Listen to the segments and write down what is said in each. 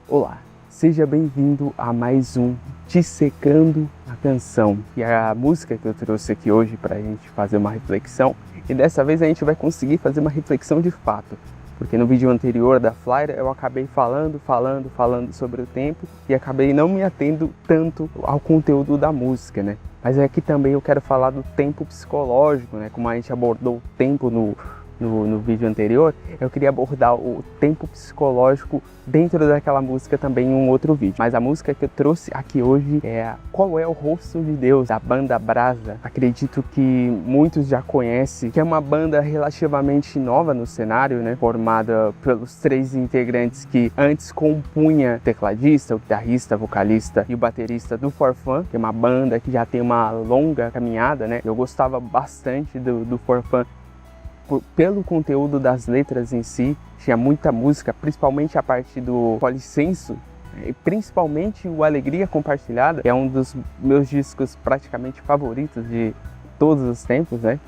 Olá, seja bem-vindo a mais um Dissecando a Canção. E a música que eu trouxe aqui hoje para a gente fazer uma reflexão, e dessa vez a gente vai conseguir fazer uma reflexão de fato. Porque no vídeo anterior da Flyer eu acabei falando sobre o tempo e acabei não me atendo tanto ao conteúdo da música, né? Mas aqui também eu quero falar do tempo psicológico, né? Como a gente abordou o tempo no vídeo anterior, eu queria abordar o tempo psicológico dentro daquela música também em um outro vídeo. Mas a música que eu trouxe aqui hoje é Qual é o Rosto de Deus, da banda Brasa. Acredito que muitos já conhecem, que é uma banda relativamente nova no cenário, né? Formada pelos 3 integrantes que antes compunha o tecladista, o guitarrista, o vocalista e o baterista do For Fun, que é uma banda que já tem uma longa caminhada, né? Eu gostava bastante do For Fun pelo conteúdo das letras em si. Tinha muita música, principalmente a parte do Policenso, e principalmente o Alegria Compartilhada, que é um dos meus discos praticamente favoritos de todos os tempos, né?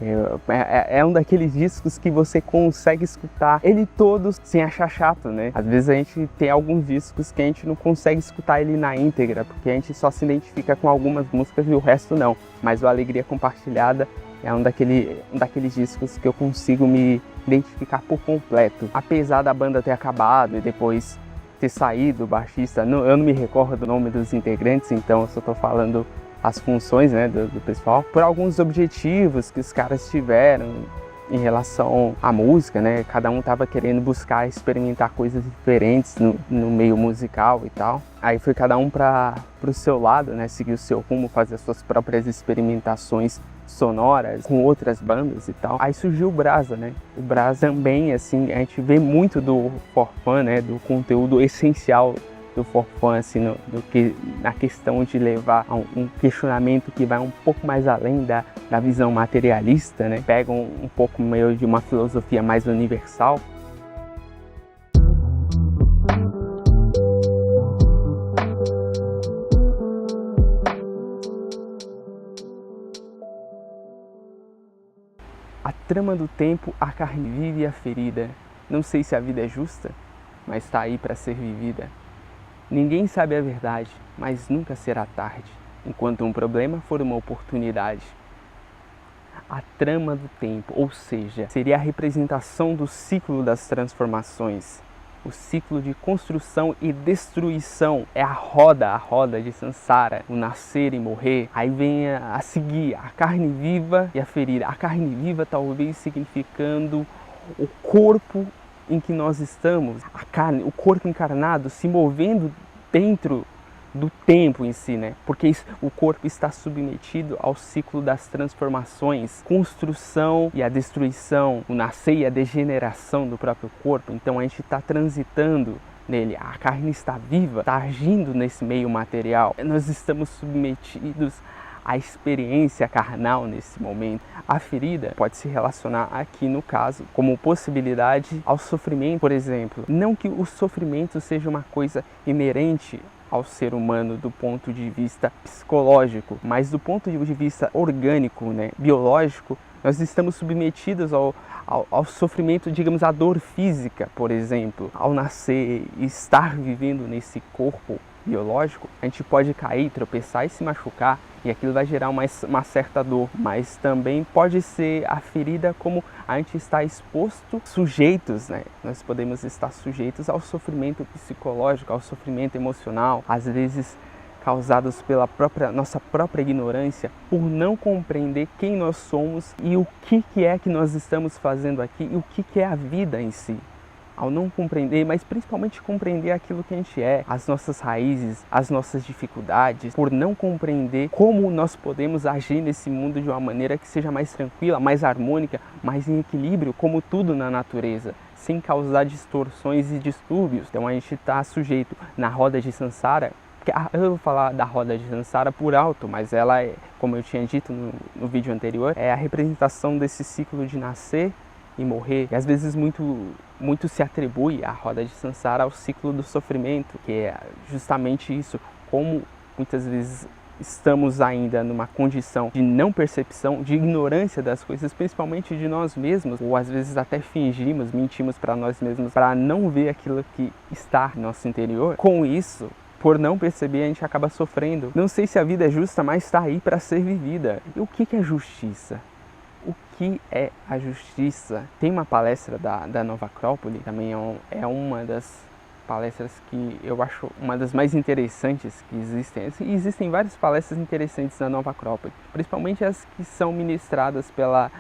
É um daqueles discos que você consegue escutar ele todo sem achar chato, né? Às vezes a gente tem alguns discos que a gente não consegue escutar ele na íntegra, porque a gente só se identifica com algumas músicas e o resto não. Mas o Alegria Compartilhada é um daqueles discos que eu consigo me identificar por completo. Apesar da banda ter acabado e depois ter saído o baixista, eu não me recordo do nome dos integrantes, então eu só estou falando as funções, né, do pessoal. Por alguns objetivos que os caras tiveram em relação à música, né? Cada um tava querendo buscar experimentar coisas diferentes no meio musical e tal. Aí foi cada um pro seu lado, né? Seguir o seu rumo, fazer as suas próprias experimentações sonoras com outras bandas e tal. Aí surgiu o Brasa, né? O Brasa também, assim, a gente vê muito do For Fun, né? Do conteúdo essencial do For Fun, assim, na questão de levar a um questionamento que vai um pouco mais além da visão materialista, né? Pegam um pouco meio de uma filosofia mais universal. A trama do tempo, a carne vive e a ferida. Não sei se a vida é justa, mas está aí para ser vivida. Ninguém sabe a verdade, mas nunca será tarde, enquanto um problema for uma oportunidade. A trama do tempo, ou seja, seria a representação do ciclo das transformações. O ciclo de construção e destruição é a roda de Sansara, o nascer e morrer. Aí vem a seguir a carne viva e a ferida. A carne viva talvez significando o corpo em que nós estamos, a carne, o corpo encarnado se movendo dentro do tempo em si, né? Porque o corpo está submetido ao ciclo das transformações, construção e a destruição, o nascer e a degeneração do próprio corpo. Então a gente está transitando nele, a carne está viva, está agindo nesse meio material. Nós estamos submetidos a experiência carnal nesse momento. A ferida pode se relacionar aqui no caso como possibilidade ao sofrimento, por exemplo. Não que o sofrimento seja uma coisa inerente ao ser humano do ponto de vista psicológico, mas do ponto de vista orgânico, né, biológico, nós estamos submetidos ao sofrimento, digamos, à dor física, por exemplo. Ao nascer e estar vivendo nesse corpo biológico, a gente pode cair, tropeçar e se machucar, e aquilo vai gerar uma certa dor, mas também pode ser a ferida como a gente está exposto, sujeitos, né? Nós podemos estar sujeitos ao sofrimento psicológico, ao sofrimento emocional, às vezes causados pela nossa própria ignorância, por não compreender quem nós somos e o que é que nós estamos fazendo aqui e o que é a vida em si. Ao não compreender, mas principalmente compreender aquilo que a gente é, as nossas raízes, as nossas dificuldades, por não compreender como nós podemos agir nesse mundo de uma maneira que seja mais tranquila, mais harmônica, mais em equilíbrio, como tudo na natureza, sem causar distorções e distúrbios. Então a gente está sujeito na roda de Sansara. Eu vou falar da roda de Sansara por alto, mas ela é, como eu tinha dito no vídeo anterior, é a representação desse ciclo de nascer e morrer. E às vezes muito se atribui a roda de Sansara ao ciclo do sofrimento, que é justamente isso, como muitas vezes estamos ainda numa condição de não percepção, de ignorância das coisas, principalmente de nós mesmos, ou às vezes até fingimos, mentimos para nós mesmos para não ver aquilo que está no nosso interior. Com isso, por não perceber, a gente acaba sofrendo. Não sei se a vida é justa, mas está aí para ser vivida. E o que é justiça? O que é a justiça? Tem uma palestra da Nova Acrópole, também é uma das palestras que eu acho uma das mais interessantes que existem. Existem várias palestras interessantes na Nova Acrópole, principalmente as que são ministradas pela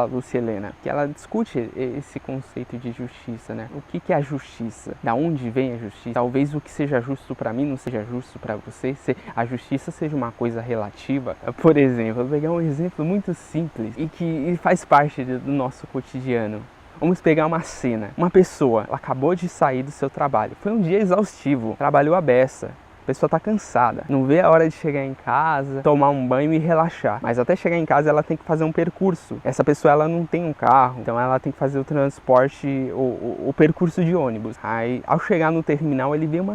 Lúcia Helena, que ela discute esse conceito de justiça, né? O que é a justiça? Da onde vem a justiça? Talvez o que seja justo para mim não seja justo para você, se a justiça seja uma coisa relativa. Por exemplo, vou pegar um exemplo muito simples e que faz parte do nosso cotidiano. Vamos pegar uma cena. Uma pessoa, ela acabou de sair do seu trabalho. Foi um dia exaustivo, trabalhou à beça. A pessoa está cansada, não vê a hora de chegar em casa, tomar um banho e relaxar. Mas até chegar em casa ela tem que fazer um percurso. Essa pessoa ela não tem um carro, então ela tem que fazer o transporte, o percurso de ônibus. Aí ao chegar no terminal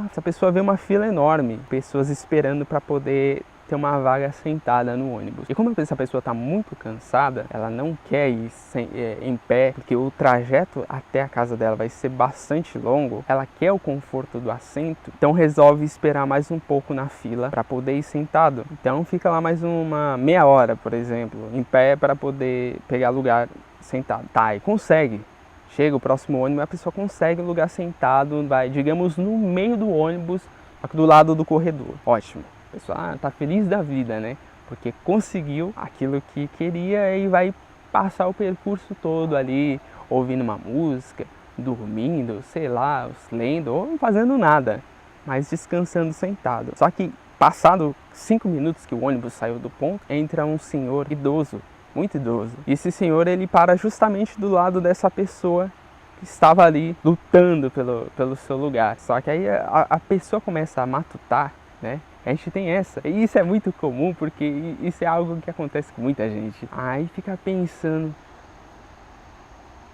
essa pessoa vê uma fila enorme, pessoas esperando para poder ter uma vaga sentada no ônibus. E como essa pessoa está muito cansada, ela não quer ir em pé, porque o trajeto até a casa dela vai ser bastante longo, ela quer o conforto do assento, então resolve esperar mais um pouco na fila para poder ir sentado. Então fica lá mais uma meia hora, por exemplo, em pé para poder pegar lugar sentado. Tá, e consegue. Chega o próximo ônibus, a pessoa consegue um lugar sentado, vai, digamos, no meio do ônibus, do lado do corredor. Ótimo. A pessoa tá feliz da vida, né? Porque conseguiu aquilo que queria e vai passar o percurso todo ali, ouvindo uma música, dormindo, sei lá, lendo ou não fazendo nada, mas descansando sentado. Só que passado 5 minutos que o ônibus saiu do ponto, entra um senhor idoso, muito idoso. E esse senhor ele para justamente do lado dessa pessoa que estava ali lutando pelo seu lugar. Só que aí a pessoa começa a matutar, né? A gente tem essa. E isso é muito comum porque isso é algo que acontece com muita gente. Aí fica pensando.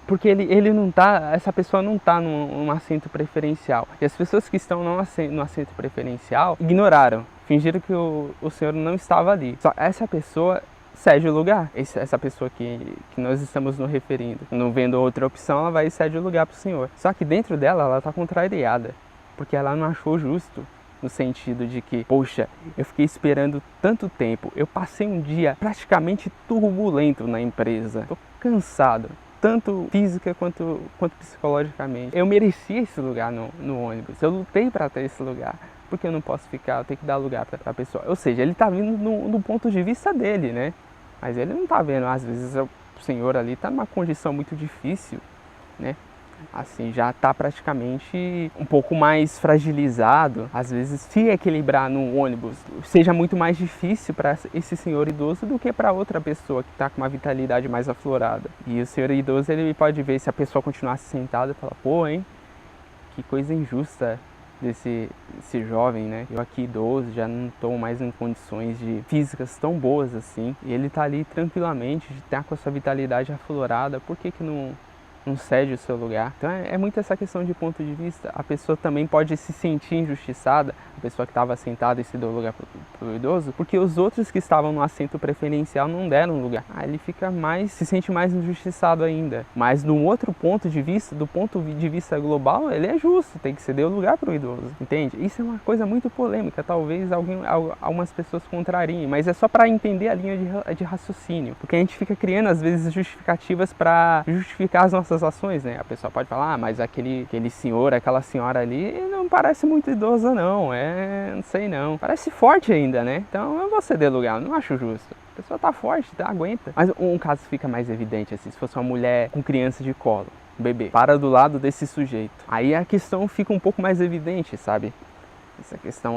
Porque ele não tá, essa pessoa não tá num assento preferencial. E as pessoas que estão no assento preferencial ignoraram, fingiram que o senhor não estava ali. Só essa pessoa cede o lugar. Essa pessoa que nós estamos nos referindo, não vendo outra opção, ela vai e cede o lugar para o senhor. Só que dentro dela, ela tá contrariada, porque ela não achou justo. No sentido de que, poxa, eu fiquei esperando tanto tempo, eu passei um dia praticamente turbulento na empresa, tô cansado, tanto física quanto psicologicamente. Eu merecia esse lugar no ônibus, eu lutei para ter esse lugar, porque eu não posso ficar, eu tenho que dar lugar para a pessoa. Ou seja, ele tá vindo do ponto de vista dele, né? Mas ele não tá vendo, às vezes o senhor ali tá numa condição muito difícil, né? Assim, já está praticamente um pouco mais fragilizado. Às vezes, se equilibrar no ônibus seja muito mais difícil para esse senhor idoso do que para outra pessoa que está com uma vitalidade mais aflorada. E o senhor idoso, ele pode ver, se a pessoa continuasse sentada, fala, pô, hein, que coisa injusta desse jovem, né? Eu aqui idoso, já não estou mais em condições físicas tão boas assim. E ele está ali tranquilamente, está com a sua vitalidade aflorada, por que não cede o seu lugar? Então é muito essa questão de ponto de vista. A pessoa também pode se sentir injustiçada, a pessoa que estava sentada e se deu lugar para o idoso, porque os outros que estavam no assento preferencial não deram lugar. Aí ele se sente mais injustiçado ainda. Mas no outro ponto de vista, do ponto de vista global, ele é justo, tem que ceder o lugar para o idoso, entende? Isso é uma coisa muito polêmica, talvez algumas pessoas contrariem, mas é só para entender a linha de raciocínio, porque a gente fica criando às vezes justificativas para justificar as nossas ações, né? A pessoa pode falar, mas aquele senhor, aquela senhora ali não parece muito idosa não, não sei não. Parece forte ainda, né? Então eu vou ceder lugar, não acho justo. A pessoa tá forte, aguenta. Mas um caso fica mais evidente, assim, se fosse uma mulher com criança de colo, um bebê, para do lado desse sujeito. Aí a questão fica um pouco mais evidente, sabe? Essa questão,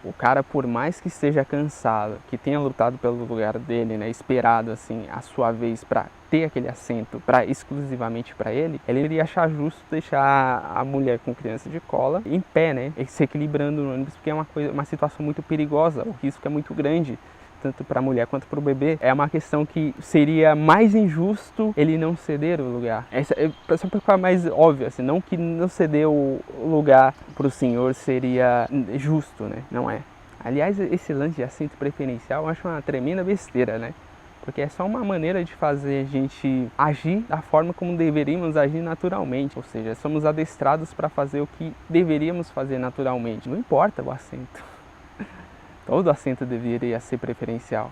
o cara, por mais que esteja cansado, que tenha lutado pelo lugar dele, né, esperado assim a sua vez para ter aquele assento exclusivamente para ele iria achar justo deixar a mulher com criança de cola em pé, né, se equilibrando no ônibus, porque é uma situação muito perigosa, o risco é muito grande, tanto para a mulher quanto para o bebê. É uma questão que seria mais injusto ele não ceder o lugar. Só para ficar mais óbvio, assim, não que não ceder o lugar para o senhor seria justo, né? Não é. Aliás, esse lance de assento preferencial eu acho uma tremenda besteira, né? Porque é só uma maneira de fazer a gente agir da forma como deveríamos agir naturalmente. Ou seja, somos adestrados para fazer o que deveríamos fazer naturalmente. Não importa o assento. Todo assento deveria ser preferencial.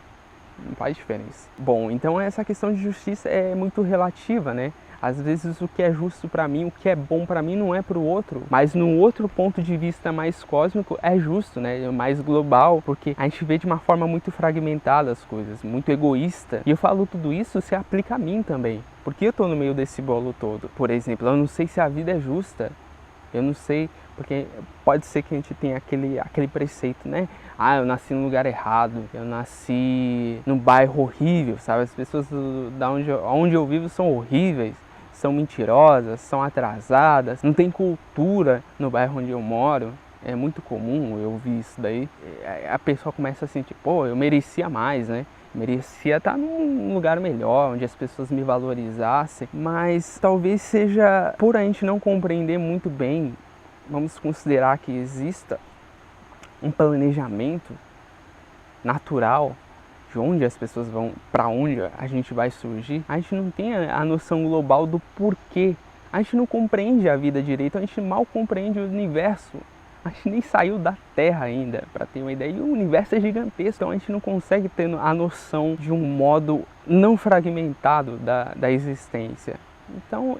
Não faz diferença. Bom, então essa questão de justiça é muito relativa, né? Às vezes o que é justo para mim, o que é bom para mim não é para o outro, mas no outro ponto de vista mais cósmico é justo, né? Mais global, porque a gente vê de uma forma muito fragmentada as coisas, muito egoísta. E eu falo tudo isso se aplica a mim também, porque eu tô no meio desse bolo todo. Por exemplo, eu não sei se a vida é justa. Eu não sei, porque pode ser que a gente tenha aquele preceito, né? Ah, eu nasci no lugar errado, eu nasci num bairro horrível, sabe? As pessoas onde eu vivo são horríveis, são mentirosas, são atrasadas, não tem cultura no bairro onde eu moro. É muito comum eu ouvir isso daí. A pessoa começa a sentir, pô, eu merecia mais, né? Merecia estar num lugar melhor, onde as pessoas me valorizassem, mas talvez seja por a gente não compreender muito bem, vamos considerar que exista um planejamento natural de onde as pessoas vão, para onde a gente vai surgir. A gente não tem a noção global do porquê, a gente não compreende a vida direito, a gente mal compreende o universo. A gente nem saiu da Terra ainda, para ter uma ideia, e o universo é gigantesco, então a gente não consegue ter a noção de um modo não fragmentado da existência. Então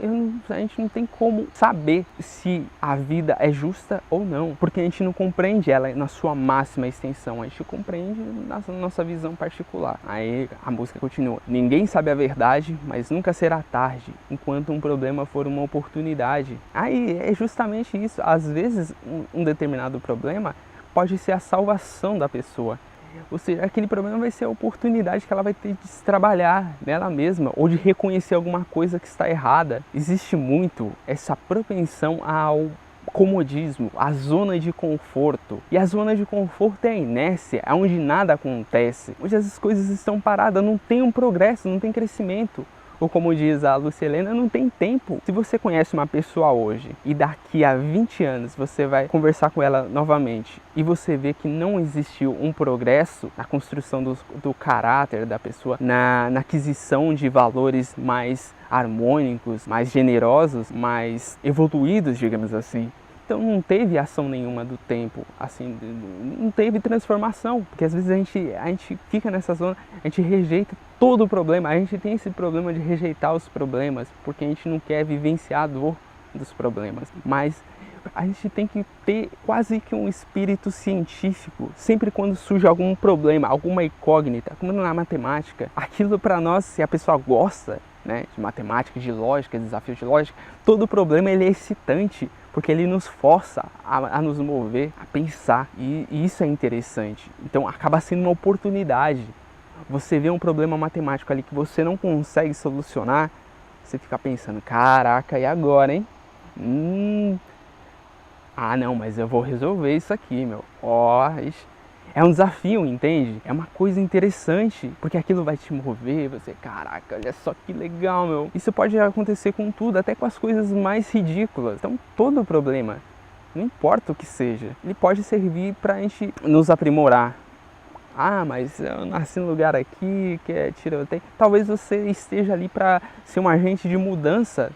a gente não tem como saber se a vida é justa ou não, porque a gente não compreende ela na sua máxima extensão, a gente compreende na nossa visão particular. Aí a música continua: ninguém sabe a verdade, mas nunca será tarde, enquanto um problema for uma oportunidade. Aí é justamente isso, às vezes um determinado problema pode ser a salvação da pessoa. Ou seja, aquele problema vai ser a oportunidade que ela vai ter de se trabalhar nela mesma ou de reconhecer alguma coisa que está errada. Existe muito essa propensão ao comodismo, a zona de conforto. E a zona de conforto é a inércia, é onde nada acontece, onde as coisas estão paradas, não tem um progresso, não tem crescimento. Ou como diz a Lucilena, não tem tempo. Se você conhece uma pessoa hoje e daqui a 20 anos você vai conversar com ela novamente e você vê que não existiu um progresso na construção do caráter da pessoa, na aquisição de valores mais harmônicos, mais generosos, mais evoluídos, digamos assim. Então não teve ação nenhuma do tempo, assim, não teve transformação, porque às vezes a gente fica nessa zona, a gente rejeita todo o problema, a gente tem esse problema de rejeitar os problemas, porque a gente não quer vivenciar a dor dos problemas, mas a gente tem que ter quase que um espírito científico, sempre quando surge algum problema, alguma incógnita, como na matemática, aquilo para nós, se a pessoa gosta, né, de matemática, de lógica, desafios de lógica, todo problema ele é excitante, porque ele nos força a nos mover, a pensar, e isso é interessante. Então acaba sendo uma oportunidade. Você vê um problema matemático ali que você não consegue solucionar, você fica pensando, caraca, e agora, hein? Ah não, mas eu vou resolver isso aqui, meu. É um desafio, entende? É uma coisa interessante, porque aquilo vai te mover, você, caraca, olha só que legal, meu. Isso pode acontecer com tudo, até com as coisas mais ridículas. Então, todo problema, não importa o que seja, ele pode servir pra gente nos aprimorar. Ah, mas eu nasci num lugar aqui que é tiroteio. Talvez você esteja ali pra ser um agente de mudança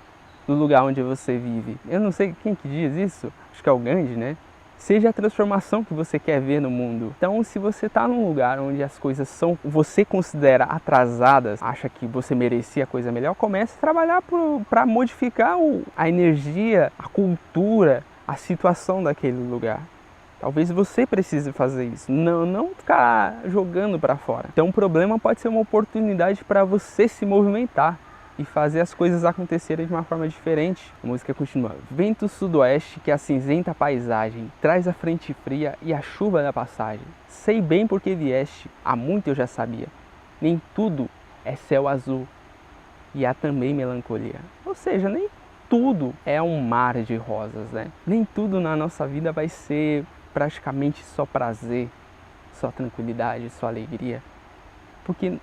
do lugar onde você vive. Eu não sei quem que diz isso, acho que é o Gandhi, né? Seja a transformação que você quer ver no mundo. Então, se você está num lugar onde as coisas são, você considera atrasadas, acha que você merecia coisa melhor, comece a trabalhar para modificar a energia, a cultura, a situação daquele lugar. Talvez você precise fazer isso, não ficar jogando para fora. Então, o problema pode ser uma oportunidade para você se movimentar e fazer as coisas acontecerem de uma forma diferente. A música continua: vento sudoeste que acinzenta a paisagem, traz a frente fria e a chuva da passagem. Sei bem porque vieste, há muito eu já sabia. Nem tudo é céu azul e há também melancolia. Ou seja, nem tudo é um mar de rosas, né? Nem tudo na nossa vida vai ser praticamente só prazer, só tranquilidade, só alegria. Porque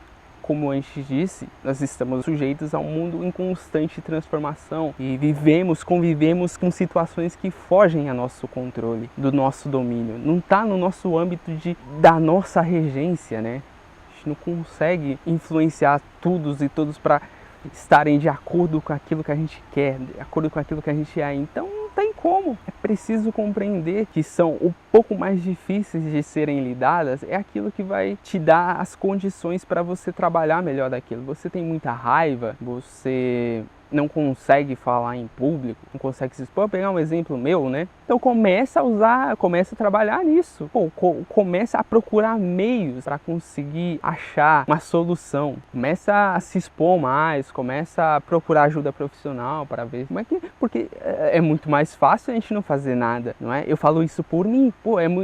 como antes disse, nós estamos sujeitos a um mundo em constante transformação e convivemos com situações que fogem ao nosso controle, do nosso domínio. Não está no nosso âmbito da nossa regência, né? A gente não consegue influenciar todos e todos para estarem de acordo com aquilo que a gente quer, de acordo com aquilo que a gente é. Então não tem como. É preciso compreender que são um pouco mais difíceis de serem lidadas, é aquilo que vai te dar as condições para você trabalhar melhor daquilo. Você tem muita raiva, você não consegue falar em público, não consegue se expor. Vou pegar um exemplo meu, né? Então começa a trabalhar nisso. Começa a procurar meios para conseguir achar uma solução. Começa a se expor mais, começa a procurar ajuda profissional para ver como é que... Porque é muito mais fácil a gente não fazer nada, não é? Eu falo isso por mim.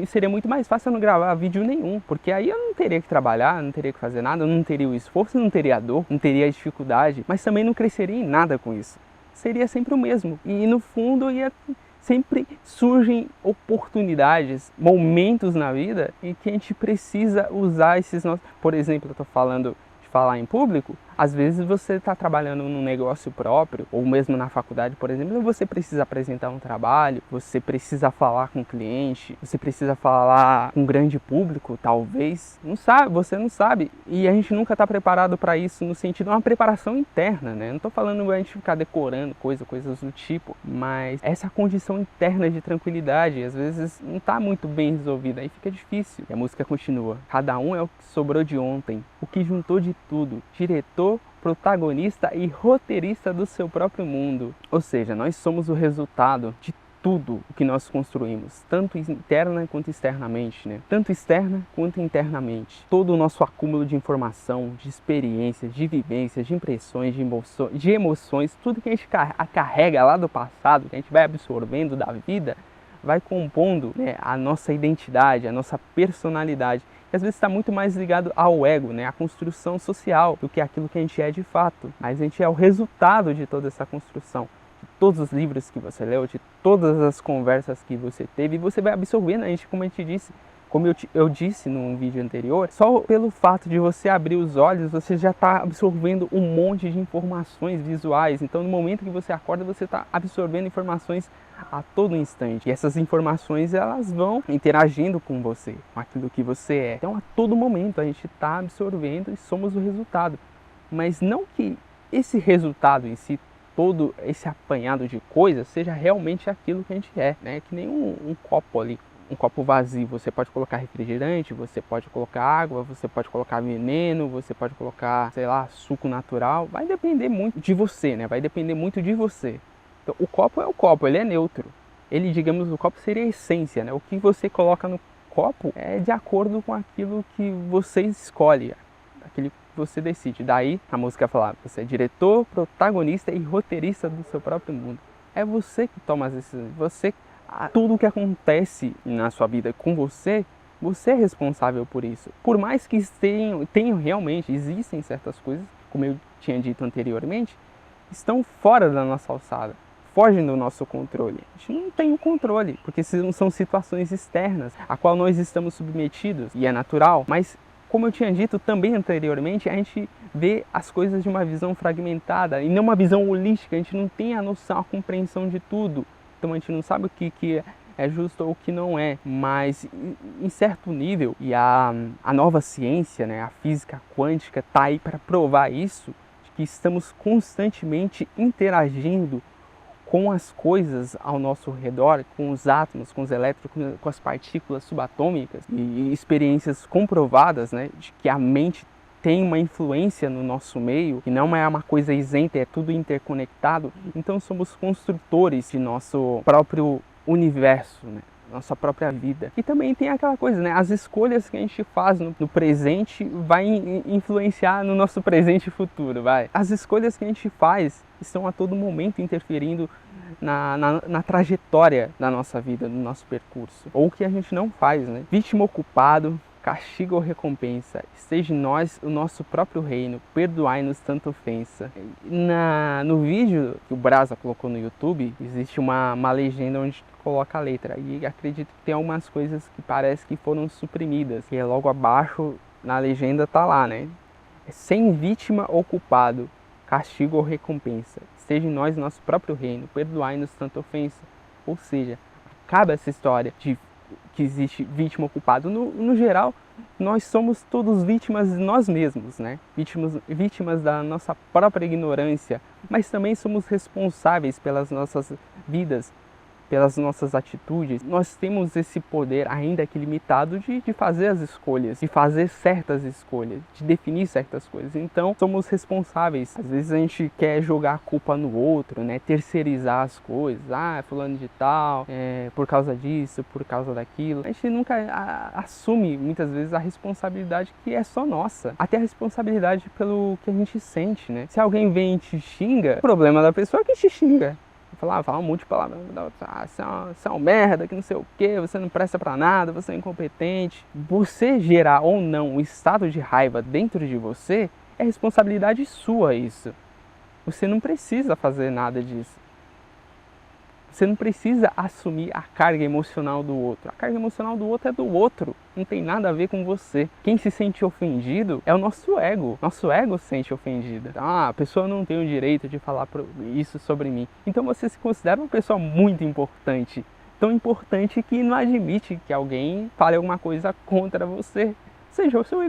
Seria muito mais fácil eu não gravar vídeo nenhum, porque aí eu não teria que trabalhar, não teria que fazer nada, eu não teria o esforço, não teria a dor, não teria a dificuldade, mas também não cresceria em nada com isso. Seria sempre o mesmo. E no fundo sempre surgem oportunidades, momentos na vida em que a gente precisa usar esses nossos... Por exemplo, eu estou falando de falar em público. Às vezes você está trabalhando num negócio próprio, ou mesmo na faculdade, por exemplo, você precisa apresentar um trabalho, você precisa falar com o cliente, você precisa falar com um grande público, talvez. Não sabe, você não sabe. E a gente nunca está preparado para isso, no sentido de uma preparação interna, né? Não estou falando a gente ficar decorando coisas do tipo, mas essa condição interna de tranquilidade, às vezes não está muito bem resolvida, aí fica difícil. E a música continua. Cada um é o que sobrou de ontem, o que juntou de tudo, diretor, protagonista e roteirista do seu próprio mundo. Ou seja, nós somos o resultado de tudo o que nós construímos, tanto interna quanto externamente, né? Tanto externa quanto internamente. Todo o nosso acúmulo de informação, de experiências, de vivências, de impressões, de emoções, tudo que a gente carrega lá do passado, que a gente vai absorvendo da vida, vai compondo, né, a nossa identidade, a nossa personalidade. E às vezes está muito mais ligado ao ego, né, à construção social, do que aquilo que a gente é de fato. Mas a gente é o resultado de toda essa construção, de todos os livros que você leu, de todas as conversas que você teve, e você vai absorvendo, como a gente disse, como eu disse num vídeo anterior, só pelo fato de você abrir os olhos, você já está absorvendo um monte de informações visuais. Então no momento que você acorda, você está absorvendo informações a todo instante. E essas informações, elas vão interagindo com você, com aquilo que você é. Então a todo momento a gente está absorvendo e somos o resultado. Mas não que esse resultado em si, todo esse apanhado de coisas, seja realmente aquilo que a gente é, né? Que nem um copo ali. Um copo vazio, você pode colocar refrigerante, você pode colocar água, você pode colocar veneno, você pode colocar, sei lá, suco natural. Vai depender muito de você, né? Vai depender muito de você. Então, o copo é o copo, ele é neutro. Ele, digamos, o copo seria a essência, né? O que você coloca no copo é de acordo com aquilo que você escolhe, aquilo que você decide. Daí a música fala, você é diretor, protagonista e roteirista do seu próprio mundo. É você que toma as decisões, tudo que acontece na sua vida com você, você é responsável por isso. Por mais que tenham realmente, existem certas coisas, como eu tinha dito anteriormente, estão fora da nossa alçada, fogem do nosso controle. A gente não tem o controle, porque são situações externas, a qual nós estamos submetidos, e é natural, mas como eu tinha dito também anteriormente, a gente vê as coisas de uma visão fragmentada, e não uma visão holística, a gente não tem a noção, a compreensão de tudo. Então a gente não sabe o que é justo ou o que não é, mas em certo nível, e a nova ciência, né, a física quântica, está aí para provar isso, de que estamos constantemente interagindo com as coisas ao nosso redor, com os átomos, com os elétrons, com as partículas subatômicas, e experiências comprovadas, né, de que a mente tem uma influência no nosso meio, que não é uma coisa isenta, é tudo interconectado. Então somos construtores de nosso próprio universo, né? Nossa própria vida. E também tem aquela coisa, né? As escolhas que a gente faz no presente vai influenciar no nosso presente e futuro, vai. As escolhas que a gente faz estão a todo momento interferindo na trajetória da nossa vida, no nosso percurso. Ou o que a gente não faz, né? Vítima ocupado, castigo ou recompensa, esteja em nós o nosso próprio reino, perdoai-nos tanta ofensa. No vídeo que o Brasa colocou no YouTube, existe uma legenda onde coloca a letra, e acredito que tem algumas coisas que parece que foram suprimidas, que é logo abaixo na legenda tá lá, né? sem vítima ou culpado, castigo ou recompensa. Esteja em nós nosso próprio reino, perdoai-nos tanta ofensa. Ou seja, acaba essa história de que existe vítima ou culpado. No geral, nós somos todos vítimas de nós mesmos, né? Vítimas da nossa própria ignorância, mas também somos responsáveis pelas nossas vidas, pelas nossas atitudes. Nós temos esse poder, ainda que limitado, de fazer as escolhas, de fazer certas escolhas, de definir certas coisas. Então, somos responsáveis. Às vezes a gente quer jogar a culpa no outro, né? Terceirizar as coisas. Ah, fulano de tal, por causa disso, por causa daquilo. A gente nunca assume, muitas vezes, a responsabilidade que é só nossa. Até a responsabilidade pelo que a gente sente, né? Se alguém vem e te xinga, o problema da pessoa é que te xinga. Fala um monte de palavras, você é um merda, que não sei o que, você não presta pra nada, você é incompetente. Você gerar ou não um estado de raiva dentro de você, é responsabilidade sua isso. Você não precisa fazer nada disso. Você não precisa assumir a carga emocional do outro. A carga emocional do outro é do outro. Não tem nada a ver com você. Quem se sente ofendido é o nosso ego. Nosso ego se sente ofendido. A pessoa não tem o direito de falar isso sobre mim. Então você se considera uma pessoa muito importante. Tão importante que não admite que alguém fale alguma coisa contra você. Ou seja, o seu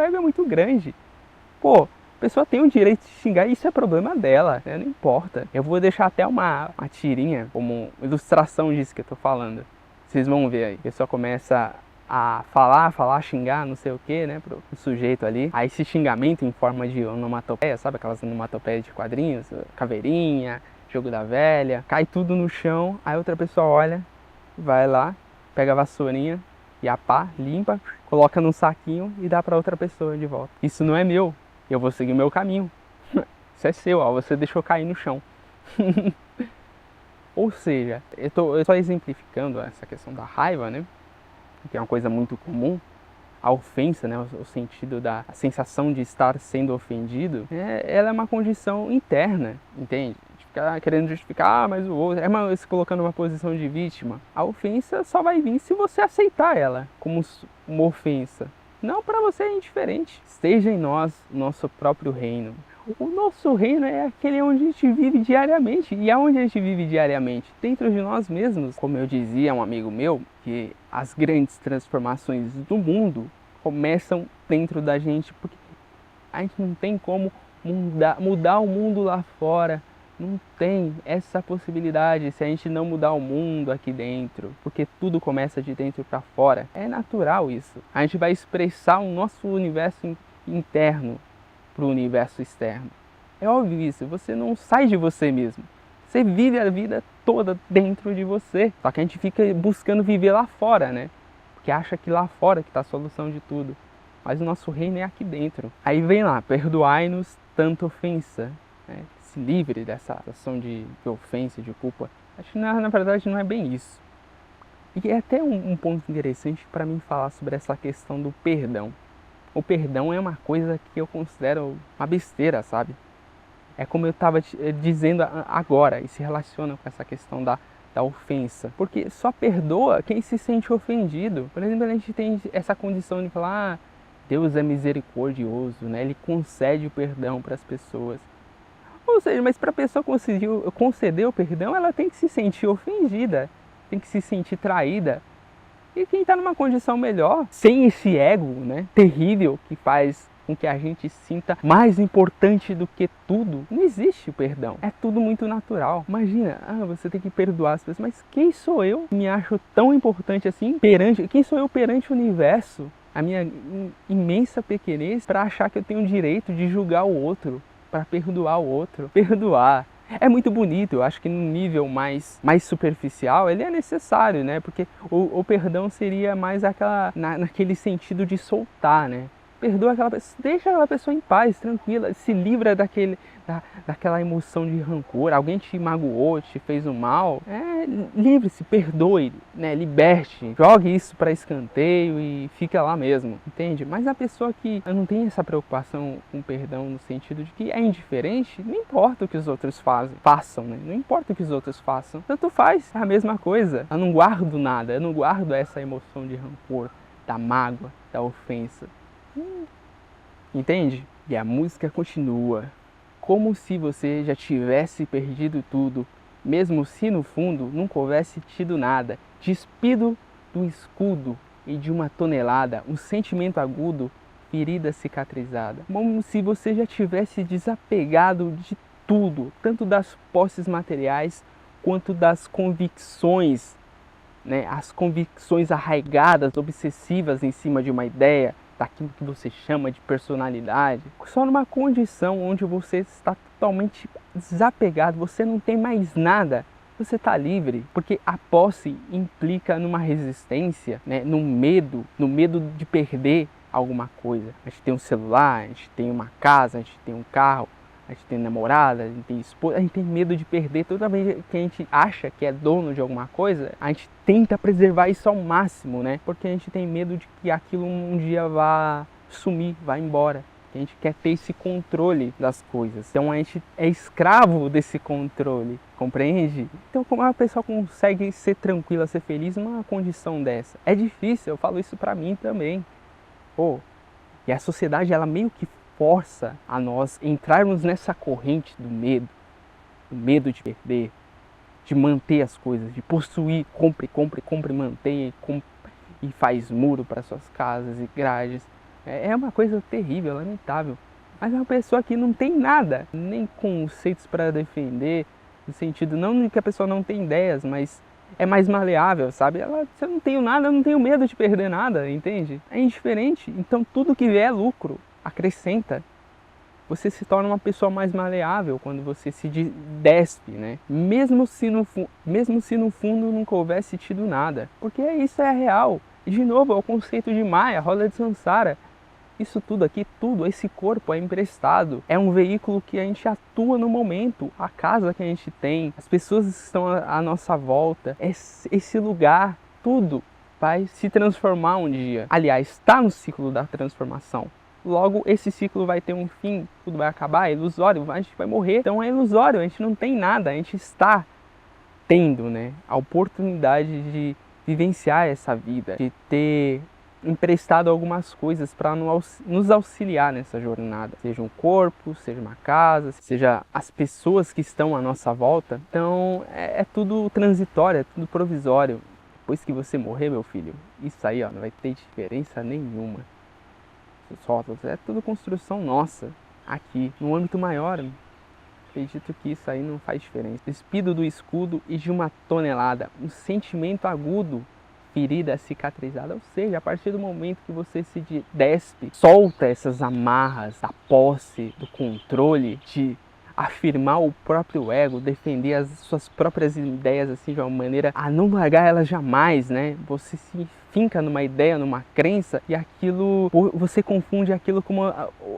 ego é muito grande. Pô, a pessoa tem o direito de xingar e isso é problema dela, né? Não importa. Eu vou deixar até uma tirinha como ilustração disso que eu tô falando. Vocês vão ver aí. A pessoa começa a falar, xingar, não sei o que, né, pro sujeito ali. Aí esse xingamento em forma de onomatopeia, sabe aquelas onomatopeias de quadrinhos? Caveirinha, jogo da velha. Cai tudo no chão, aí outra pessoa olha, vai lá, pega a vassourinha e a pá, limpa, coloca num saquinho e dá pra outra pessoa de volta. Isso não é meu. Eu vou seguir o meu caminho. Isso é seu, ó, você deixou cair no chão. Ou seja, eu tô só exemplificando essa questão da raiva, né? Que é uma coisa muito comum. A ofensa, né? O sentido da sensação de estar sendo ofendido, ela é uma condição interna, entende? De ficar querendo justificar, mas o outro é se colocando numa posição de vítima. A ofensa só vai vir se você aceitar ela como uma ofensa. Não, para você é indiferente. Esteja em nós o nosso próprio reino. O nosso reino é aquele onde a gente vive diariamente. E aonde a gente vive diariamente? Dentro de nós mesmos. Como eu dizia a um amigo meu, que as grandes transformações do mundo começam dentro da gente. Porque a gente não tem como mudar o mundo lá fora. Não tem essa possibilidade se a gente não mudar o mundo aqui dentro, porque tudo começa de dentro para fora. É natural isso. A gente vai expressar o nosso universo interno para o universo externo. É óbvio isso, você não sai de você mesmo. Você vive a vida toda dentro de você. Só que a gente fica buscando viver lá fora, né? Porque acha que lá fora que está a solução de tudo. Mas o nosso reino é aqui dentro. Aí vem lá, perdoai-nos tanta ofensa. Né? Se livre dessa ação de ofensa, de culpa. Acho que na verdade não é bem isso. E é até um ponto interessante para mim falar sobre essa questão do perdão. O perdão é uma coisa que eu considero uma besteira, sabe? É como eu estava dizendo agora, e se relaciona com essa questão da ofensa. Porque só perdoa quem se sente ofendido. Por exemplo, a gente tem essa condição de falar, Deus é misericordioso, né? Ele concede o perdão para as pessoas. Ou seja, mas para a pessoa conceder o perdão, ela tem que se sentir ofendida, tem que se sentir traída. E quem está numa condição melhor, sem esse ego, né, terrível, que faz com que a gente sinta mais importante do que tudo, não existe o perdão. É tudo muito natural. Imagina, você tem que perdoar as pessoas, mas quem sou eu que me acho tão importante assim quem sou eu perante o universo? A minha imensa pequenez para achar que eu tenho o direito de julgar o outro, para perdoar o outro. Perdoar é muito bonito, eu acho que no nível mais superficial ele é necessário, né? Porque o perdão seria mais naquele sentido de soltar, né? Perdoa aquela pessoa, deixa aquela pessoa em paz, tranquila, se livra daquela emoção de rancor. Alguém te magoou, te fez um mal, livre-se, perdoe, né? Liberte, jogue isso para escanteio e fica lá mesmo, entende? Mas a pessoa que não tem essa preocupação com o perdão no sentido de que é indiferente, não importa o que os outros façam, né? Não importa o que os outros façam, tanto faz, é a mesma coisa. Eu não guardo nada, eu não guardo essa emoção de rancor, da mágoa, da ofensa. Entende? E a música continua, como se você já tivesse perdido tudo, mesmo se no fundo nunca houvesse tido nada. Despido do escudo e de uma tonelada, um sentimento agudo, ferida cicatrizada. Como se você já tivesse desapegado de tudo, tanto das posses materiais quanto das convicções, né? As convicções arraigadas, obsessivas em cima de uma ideia, daquilo que você chama de personalidade, só numa condição onde você está totalmente desapegado, você não tem mais nada, você está livre, porque a posse implica numa resistência, né? No medo de perder alguma coisa. A gente tem um celular, a gente tem uma casa, a gente tem um carro, a gente tem namorada, a gente tem esposa, a gente tem medo de perder. Toda vez que a gente acha que é dono de alguma coisa, a gente tenta preservar isso ao máximo, né? Porque a gente tem medo de que aquilo um dia vá sumir, vá embora. A gente quer ter esse controle das coisas. Então a gente é escravo desse controle, compreende? Então como a pessoa consegue ser tranquila, ser feliz numa condição dessa? É difícil, eu falo isso pra mim também. Pô, e a sociedade, ela meio que força a nós entrarmos nessa corrente do medo de perder, de manter as coisas, de possuir, compre, mantenha e faz muro para suas casas e grades. É uma coisa terrível, lamentável. Mas é uma pessoa que não tem nada, nem conceitos para defender, no sentido não de que a pessoa não tem ideias, mas é mais maleável, sabe? Se eu não tenho nada, eu não tenho medo de perder nada, entende? É indiferente. Então tudo que vier é lucro, acrescenta. Você se torna uma pessoa mais maleável quando você se despe, né? Mesmo se no fundo nunca houvesse tido nada. Porque isso é real. E de novo, é o conceito de Maya, roda de Sansara. Isso tudo aqui, esse corpo é emprestado. É um veículo que a gente atua no momento. A casa que a gente tem, as pessoas que estão à nossa volta, esse lugar, tudo vai se transformar um dia. Aliás, está no ciclo da transformação. Logo, esse ciclo vai ter um fim, tudo vai acabar, é ilusório, a gente vai morrer. Então é ilusório, a gente não tem nada, a gente está tendo, né, a oportunidade de vivenciar essa vida, de ter emprestado algumas coisas para nos auxiliar nessa jornada. Seja um corpo, seja uma casa, seja as pessoas que estão à nossa volta. Então é tudo transitório, é tudo provisório. Depois que você morrer, meu filho, isso aí ó, não vai ter diferença nenhuma. É tudo construção nossa, aqui, no âmbito maior. Acredito que isso aí não faz diferença. Despido do escudo e de uma tonelada, um sentimento agudo, ferida cicatrizada. Ou seja, a partir do momento que você se despe, solta essas amarras da posse, do controle, de afirmar o próprio ego, defender as suas próprias ideias assim de uma maneira a não largar elas jamais, né? Você se finca numa ideia, numa crença e aquilo, você confunde aquilo com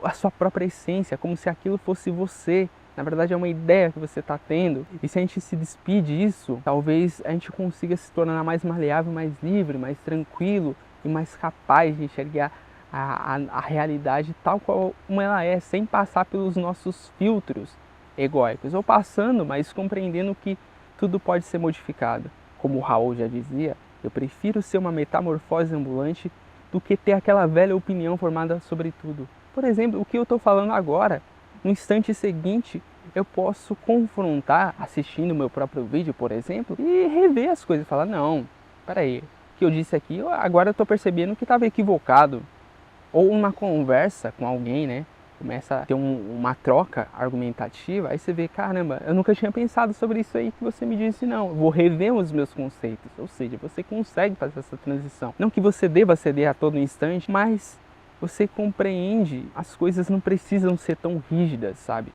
a sua própria essência, como se aquilo fosse você. Na verdade é uma ideia que você está tendo. E se a gente se despide disso, talvez a gente consiga se tornar mais maleável, mais livre, mais tranquilo e mais capaz de enxergar a realidade tal qual como ela é, sem passar pelos nossos filtros egóicos, ou passando, mas compreendendo que tudo pode ser modificado. Como o Raul já dizia, eu prefiro ser uma metamorfose ambulante do que ter aquela velha opinião formada sobre tudo. Por exemplo, o que eu estou falando agora, no instante seguinte, eu posso confrontar, assistindo o meu próprio vídeo, por exemplo, e rever as coisas e falar, não, peraí, o que eu disse aqui, agora eu estou percebendo que estava equivocado. Ou uma conversa com alguém, né? Começa a ter uma troca argumentativa, aí você vê, caramba, eu nunca tinha pensado sobre isso aí que você me disse, não. Eu vou rever os meus conceitos. Ou seja, você consegue fazer essa transição. Não que você deva ceder a todo instante, mas você compreende, as coisas não precisam ser tão rígidas, sabe?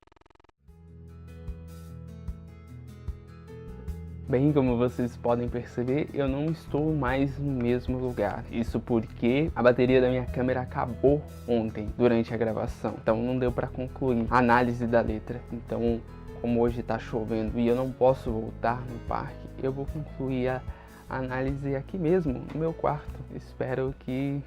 Bem, como vocês podem perceber, eu não estou mais no mesmo lugar. Isso porque a bateria da minha câmera acabou ontem, durante a gravação. Então não deu para concluir a análise da letra. Então, como hoje está chovendo e eu não posso voltar no parque, eu vou concluir a análise aqui mesmo, no meu quarto. Espero que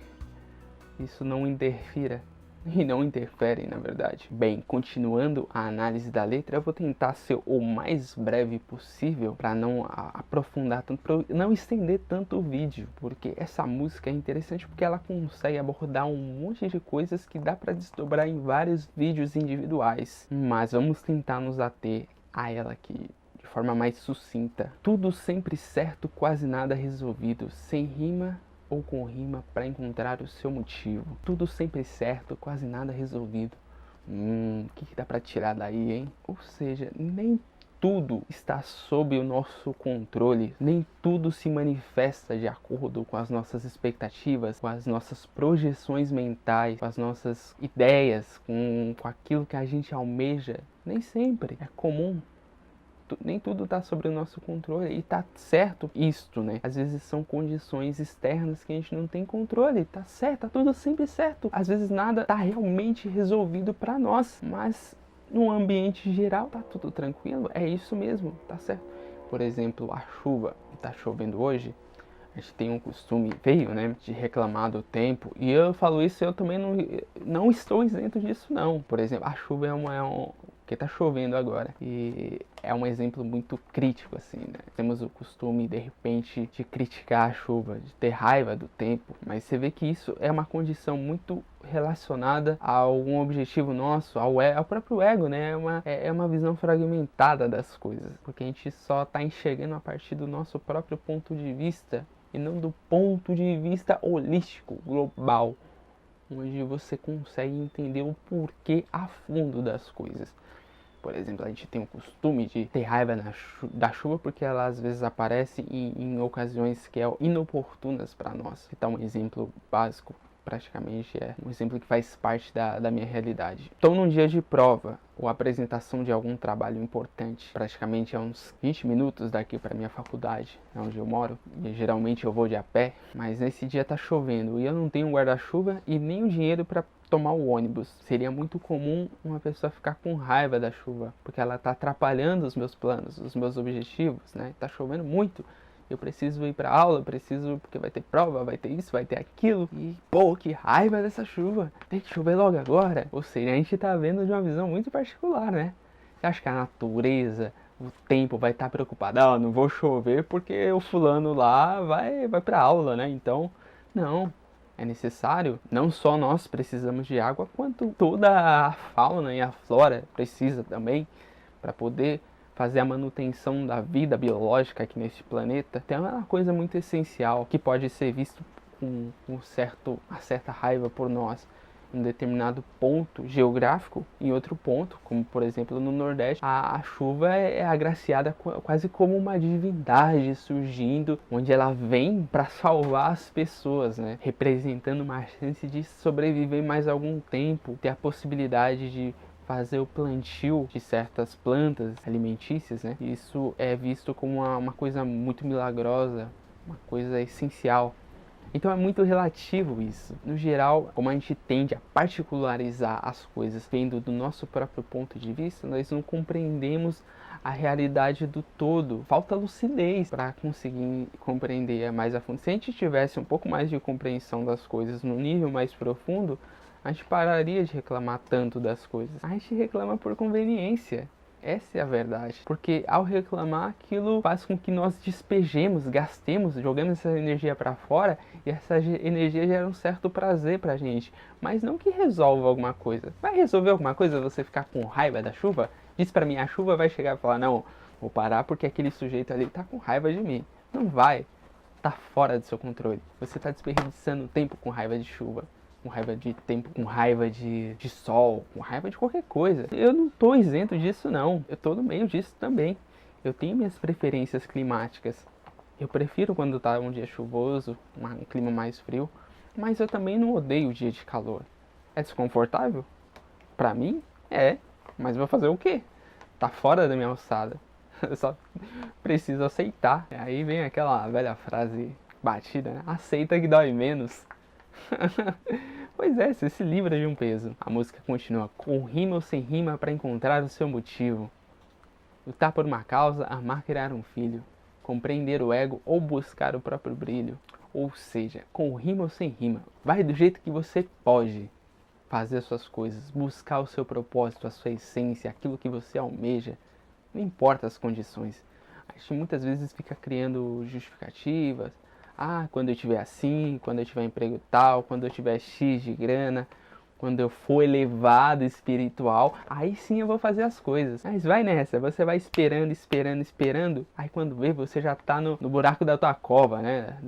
isso não interfira e não interferem, na verdade. Bem, continuando a análise da letra, eu vou tentar ser o mais breve possível para não aprofundar tanto, para não estender tanto o vídeo, porque essa música é interessante porque ela consegue abordar um monte de coisas que dá para desdobrar em vários vídeos individuais, mas vamos tentar nos ater a ela aqui de forma mais sucinta. Tudo sempre certo, quase nada resolvido, sem rima ou com rima para encontrar o seu motivo. Tudo sempre certo, quase nada resolvido. O que dá para tirar daí, hein? Ou seja, nem tudo está sob o nosso controle, nem tudo se manifesta de acordo com as nossas expectativas, com as nossas projeções mentais, com as nossas ideias, com aquilo que a gente almeja. Nem sempre é comum. Nem tudo está sobre o nosso controle e tá certo isto, né? Às vezes são condições externas que a gente não tem controle, tá certo, tá tudo sempre certo. Às vezes nada tá realmente resolvido para nós, mas no ambiente geral tá tudo tranquilo, é isso mesmo, tá certo. Por exemplo, a chuva, tá chovendo hoje, a gente tem um costume feio, né, de reclamar do tempo, e eu falo isso, eu também não estou isento disso não. Por exemplo, a chuva que tá chovendo agora, e é um exemplo muito crítico, assim, né? Temos o costume, de repente, de criticar a chuva, de ter raiva do tempo, mas você vê que isso é uma condição muito relacionada a algum objetivo nosso, ao próprio ego, né? É uma visão fragmentada das coisas, porque a gente só tá enxergando a partir do nosso próprio ponto de vista, e não do ponto de vista holístico, global, onde você consegue entender o porquê a fundo das coisas. Por exemplo, a gente tem o costume de ter raiva da chuva porque ela às vezes aparece em ocasiões que é inoportunas para nós. Então, um exemplo básico, praticamente, é um exemplo que faz parte da minha realidade. Estou num dia de prova ou apresentação de algum trabalho importante, praticamente a uns 20 minutos daqui para minha faculdade, onde eu moro, e geralmente eu vou de a pé, mas nesse dia tá chovendo e eu não tenho guarda-chuva e nem o dinheiro para tomar o ônibus. Seria muito comum uma pessoa ficar com raiva da chuva, porque ela tá atrapalhando os meus planos, os meus objetivos, né? Tá chovendo muito, eu preciso ir pra aula, eu preciso, porque vai ter prova, vai ter isso, vai ter aquilo. E, pô, que raiva dessa chuva, tem que chover logo agora. Ou seja, a gente tá vendo de uma visão muito particular, né? Você acha que a natureza, o tempo vai estar preocupado? Ah, não vou chover porque o fulano lá vai pra aula, né? Então, não. É necessário, não só nós precisamos de água, quanto toda a fauna e a flora precisa também para poder fazer a manutenção da vida biológica aqui neste planeta. Então é uma coisa muito essencial que pode ser visto com uma certa raiva por nós em um determinado ponto geográfico, em outro ponto, como por exemplo no Nordeste, a chuva é agraciada quase como uma divindade surgindo, onde ela vem para salvar as pessoas, né? Representando uma chance de sobreviver mais algum tempo, ter a possibilidade de fazer o plantio de certas plantas alimentícias, né? Isso é visto como uma coisa muito milagrosa, uma coisa essencial. Então é muito relativo isso. No geral, como a gente tende a particularizar as coisas vendo do nosso próprio ponto de vista, nós não compreendemos a realidade do todo. Falta lucidez para conseguir compreender mais a fundo. Se a gente tivesse um pouco mais de compreensão das coisas no nível mais profundo, a gente pararia de reclamar tanto das coisas. A gente reclama por conveniência. Essa é a verdade. Porque ao reclamar, aquilo faz com que nós despejemos, gastemos, jogamos essa energia para fora, e essa energia gera um certo prazer pra gente. Mas não que resolva alguma coisa. Vai resolver alguma coisa você ficar com raiva da chuva? Diz pra mim, a chuva vai chegar e falar, não, vou parar porque aquele sujeito ali tá com raiva de mim. Não vai. Tá fora do seu controle. Você tá desperdiçando tempo com raiva de chuva, com raiva de tempo, com raiva de sol, com raiva de qualquer coisa. Eu não tô isento disso não, eu tô no meio disso também. Eu tenho minhas preferências climáticas. Eu prefiro quando tá um dia chuvoso, um clima mais frio, mas eu também não odeio o dia de calor. É desconfortável? Pra mim, é, mas vou fazer o quê? Tá fora da minha alçada. Eu só preciso aceitar. Aí vem aquela velha frase batida, né? Aceita que dói menos. Pois é, você se livra de um peso. A música continua, com rima ou sem rima para encontrar o seu motivo. Lutar por uma causa, amar, criar um filho. Compreender o ego ou buscar o próprio brilho. Ou seja, com rima ou sem rima, vai do jeito que você pode. fazer as suas coisas, buscar o seu propósito, a sua essência, aquilo que você almeja, não importa as condições. A gente muitas vezes fica criando justificativas. Ah, quando eu tiver assim, quando eu tiver emprego tal, quando eu tiver X de grana, quando eu for elevado espiritual, aí sim eu vou fazer as coisas. Mas vai nessa, você vai esperando, esperando, esperando. Aí quando vê, você já tá no buraco da tua cova, né?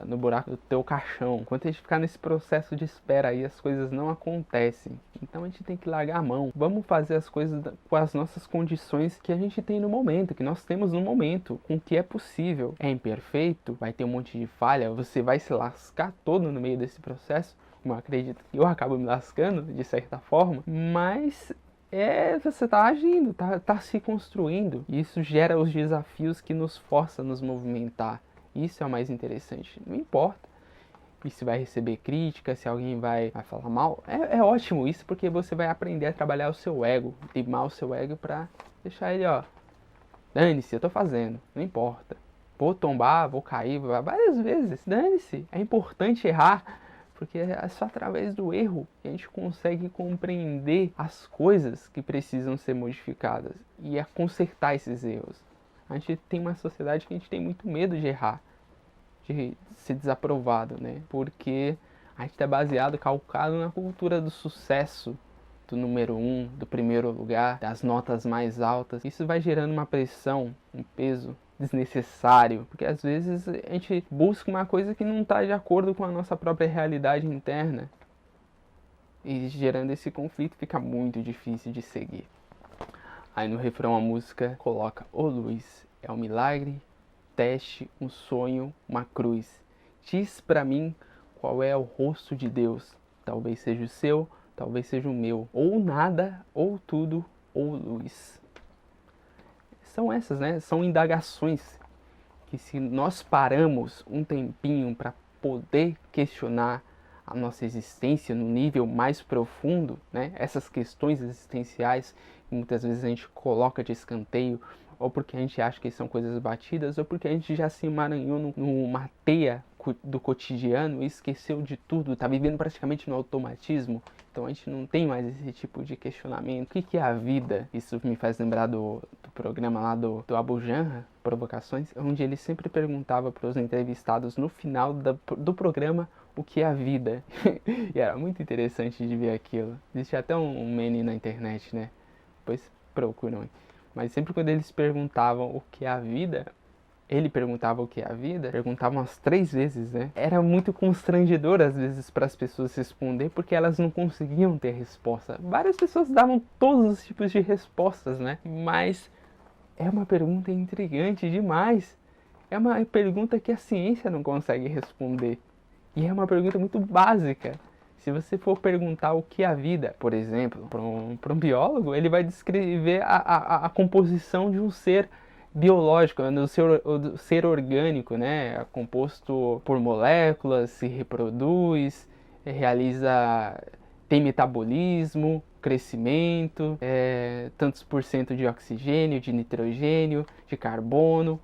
No buraco do teu caixão. Enquanto a gente ficar nesse processo de espera aí, as coisas não acontecem. Então a gente tem que largar a mão. Vamos fazer as coisas com as nossas condições que a gente tem no momento, que nós temos no momento, com o que é possível. É imperfeito, vai ter um monte de falha, você vai se lascar todo no meio desse processo. Eu acredito que eu acabo me lascando, de certa forma, mas você está agindo, tá se construindo. E isso gera os desafios que nos forçam a nos movimentar. Isso é o mais interessante. Não importa. E se vai receber crítica, se alguém vai falar mal, é ótimo isso, porque você vai aprender a trabalhar o seu ego, limar o seu ego pra deixar ele, ó, dane-se, eu tô fazendo, não importa. Vou tombar, vou cair várias vezes, dane-se. É importante errar, porque é só através do erro que a gente consegue compreender as coisas que precisam ser modificadas e a consertar esses erros. A gente tem uma sociedade que a gente tem muito medo de errar, de ser desaprovado, né? Porque a gente é baseado, calcado na cultura do sucesso, do número 1, do primeiro lugar, das notas mais altas. Isso vai gerando uma pressão, um peso desnecessário, porque às vezes a gente busca uma coisa que não está de acordo com a nossa própria realidade interna. E gerando esse conflito fica muito difícil de seguir. Aí no refrão a música coloca: ô luz, é um milagre, teste, um sonho, uma cruz. Diz pra mim qual é o rosto de Deus. Talvez seja o seu, talvez seja o meu. Ou nada, ou tudo, ou luz. São essas, né? São indagações que, se nós paramos um tempinho para poder questionar a nossa existência no nível mais profundo, né? Essas questões existenciais que muitas vezes a gente coloca de escanteio, ou porque a gente acha que são coisas batidas, ou porque a gente já se emaranhou numa teia do cotidiano e esqueceu de tudo, está vivendo praticamente no automatismo. Então a gente não tem mais esse tipo de questionamento. O que é a vida? Isso me faz lembrar do programa lá do Abu Janra, Provocações, onde ele sempre perguntava para os entrevistados no final do programa o que é a vida. E era muito interessante de ver aquilo. Existe até um meme na internet, né? Depois procuram. Mas sempre quando eles perguntavam o que é a vida, ele perguntava o que é a vida, perguntava umas 3 vezes, né? Era muito constrangedor às vezes para as pessoas responder, porque elas não conseguiam ter resposta. Várias pessoas davam todos os tipos de respostas, né? Mas é uma pergunta intrigante demais. É uma pergunta que a ciência não consegue responder. E é uma pergunta muito básica. Se você for perguntar o que é a vida, por exemplo, para um biólogo, ele vai descrever a composição de um ser biológico, do ser orgânico, né? É composto por moléculas, se reproduz, tem metabolismo, crescimento, tantos por cento de oxigênio, de nitrogênio, de carbono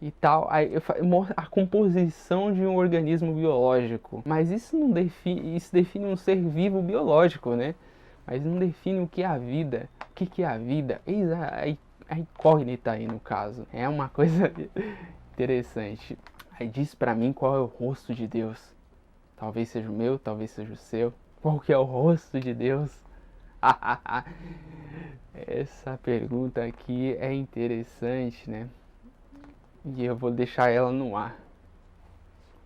e tal. Aí a composição de um organismo biológico. Mas isso não define, isso define um ser vivo biológico, né? Mas não define o que é a vida. O que é a vida? Eis a incógnita aí no caso. É uma coisa interessante. Aí diz pra mim qual é o rosto de Deus. Talvez seja o meu, talvez seja o seu. Qual que é o rosto de Deus? Essa pergunta aqui é interessante, né? E eu vou deixar ela no ar.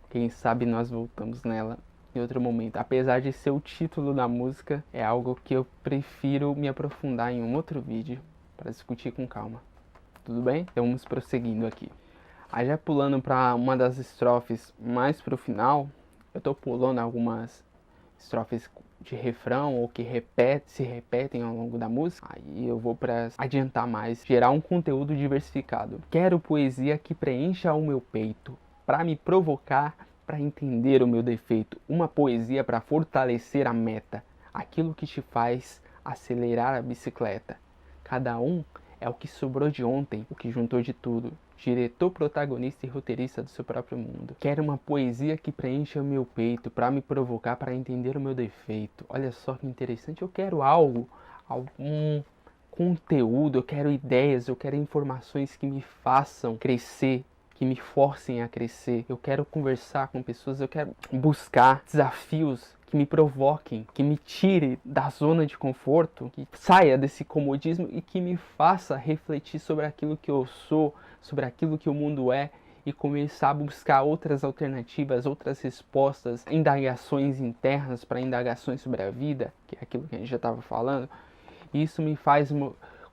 Quem sabe nós voltamos nela em outro momento. Apesar de ser o título da música, é algo que eu prefiro me aprofundar em um outro vídeo para discutir com calma. Tudo bem? Então vamos prosseguindo aqui. Aí já pulando para uma das estrofes mais pro final, eu tô pulando algumas estrofes de refrão ou que se repetem ao longo da música. Aí eu vou para adiantar mais, gerar um conteúdo diversificado. Quero poesia que preencha o meu peito, para me provocar, para entender o meu defeito. Uma poesia para fortalecer a meta, aquilo que te faz acelerar a bicicleta. Cada um é o que sobrou de ontem, o que juntou de tudo. Diretor, protagonista e roteirista do seu próprio mundo. Quero uma poesia que preencha o meu peito, para me provocar, para entender o meu defeito. Olha só que interessante, eu quero algo, algum conteúdo, eu quero ideias, eu quero informações que me façam crescer, que me forcem a crescer. Eu quero conversar com pessoas, eu quero buscar desafios que me provoquem, que me tire da zona de conforto, que saia desse comodismo e que me faça refletir sobre aquilo que eu sou, sobre aquilo que o mundo é, e começar a buscar outras alternativas, outras respostas, indagações internas para indagações sobre a vida, que é aquilo que a gente já estava falando. Isso me faz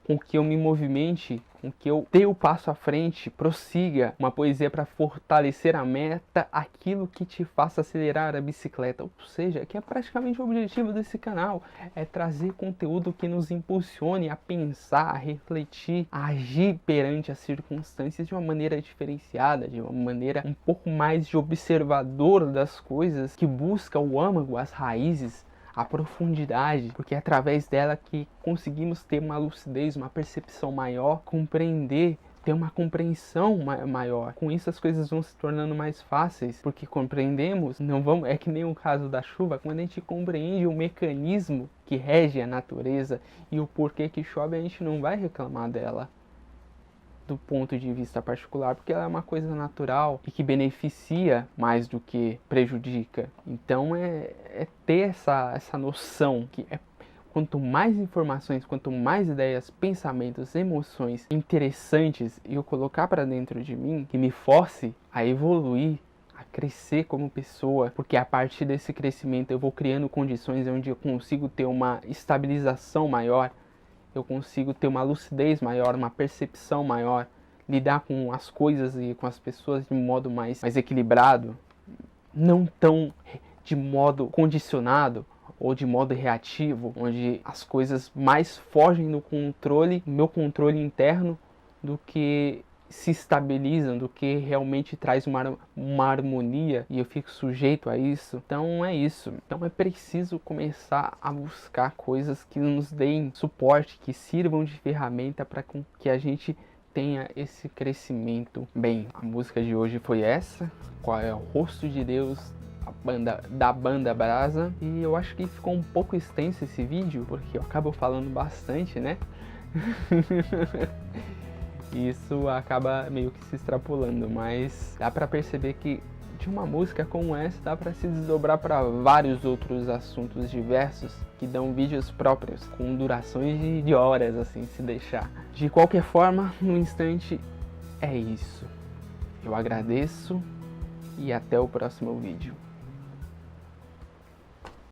com que eu me movimente, com que eu dê o passo à frente, prossiga. Uma poesia para fortalecer a meta, aquilo que te faça acelerar a bicicleta. Ou seja, que é praticamente o objetivo desse canal. É trazer conteúdo que nos impulsione a pensar, a refletir, a agir perante as circunstâncias de uma maneira diferenciada, de uma maneira um pouco mais de observador das coisas, que busca o âmago, as raízes, a profundidade, porque é através dela que conseguimos ter uma lucidez, uma percepção maior, compreender, ter uma compreensão maior. Com isso as coisas vão se tornando mais fáceis, porque compreendemos, é que nem o caso da chuva, quando a gente compreende o mecanismo que rege a natureza e o porquê que chove, a gente não vai reclamar dela do ponto de vista particular, porque ela é uma coisa natural e que beneficia mais do que prejudica. Então é ter essa noção que quanto mais informações, quanto mais ideias, pensamentos, emoções interessantes eu colocar para dentro de mim, que me force a evoluir, a crescer como pessoa, porque a partir desse crescimento eu vou criando condições onde eu consigo ter uma estabilização maior, eu consigo ter uma lucidez maior, uma percepção maior, lidar com as coisas e com as pessoas de um modo mais equilibrado, não tão de modo condicionado ou de modo reativo, onde as coisas mais fogem do controle, meu controle interno, do que se estabilizam, do que realmente traz uma harmonia e eu fico sujeito a isso. Então é isso. Então é preciso começar a buscar coisas que nos deem suporte, que sirvam de ferramenta para que a gente tenha esse crescimento. Bem, a música de hoje foi essa, qual é o rosto de Deus, da banda Brasa, e eu acho que ficou um pouco extenso esse vídeo, porque eu acabo falando bastante, né? Isso acaba meio que se extrapolando, mas dá pra perceber que de uma música como essa dá pra se desdobrar para vários outros assuntos diversos que dão vídeos próprios, com durações de horas, assim, se deixar. De qualquer forma, no instante, é isso. Eu agradeço e até o próximo vídeo.